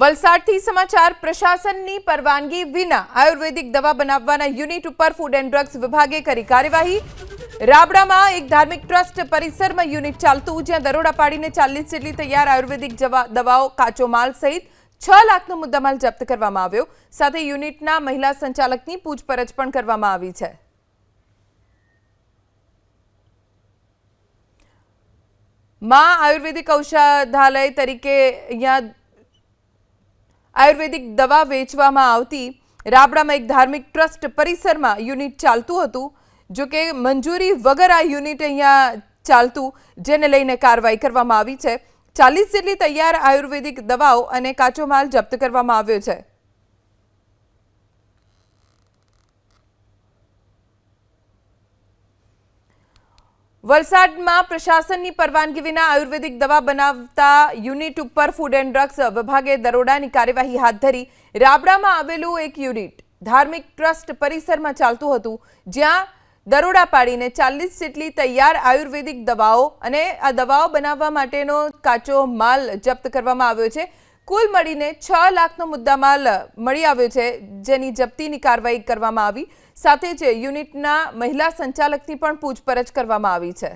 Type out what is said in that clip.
વલસાડથી સમાચાર પ્રશાસનની પરવાનગી વિના આયુર્વેદિક દવા બનાવવાના યુનિટ ઉપર ફૂડ એન્ડ ડ્રગ્સ વિભાગે કરી કાર્યવાહી। રાબડામાં એક ધાર્મિક ટ્રસ્ટ પરિસરમાં યુનિટ ચાલતું, જ્યાં દરોડા પાડીને 40 જેટલી તૈયાર આયુર્વેદિક દવાઓ, કાચો માલ સહિત 6 લાખનો મુદ્દામાલ જપ્ત કરવામાં આવ્યો। સાથે યુનિટના મહિલા સંચાલકની પૂછપરછ પણ કરવામાં આવી છે। માં આયુર્વેદિક ઔષધાલય તરીકે અહીંયા આયુર્વેદિક દવા વેચવામાં આવતી રાબડામાં એક ધાર્મિક ટ્રસ્ટ પરિસરમાં યુનિટ ચાલતું હતું। જો કે મંજૂરી વગર આ યુનિટ અહીંયા ચાલતું, જેને લઈને કાર્યવાહી કરવામાં આવી છે। 40 જેટલી તૈયાર આયુર્વેદિક દવાઓ અને કાચો માલ જપ્ત કરવામાં આવ્યો છે। વલસાડમાં પ્રશાસનની પરવાનગી વિના આયુર્વેદિક દવા બનાવતા યુનિટ ઉપર ફૂડ એન્ડ ડ્રગ્સ વિભાગે દરોડાની કાર્યવાહી હાથ ધરી। રાબડામાં આવેલું એક યુનિટ ધાર્મિક ટ્રસ્ટ પરિસરમાં ચાલતું હતું, જ્યાં દરોડા પાડીને 40 જેટલી તૈયાર આયુર્વેદિક દવાઓ અને આ દવાઓ બનાવવા માટેનો કાચો માલ જપ્ત કરવામાં આવ્યો છે। કુલ મળીને 6 લાખનો મુદ્દામાલ મળી આવ્યો છે, જેની જપ્તીની કાર્યવાહી કરવામાં આવી। સાથે જ યુનિટના મહિલા સંચાલકની પણ પૂછપરછ કરવામાં આવી છે।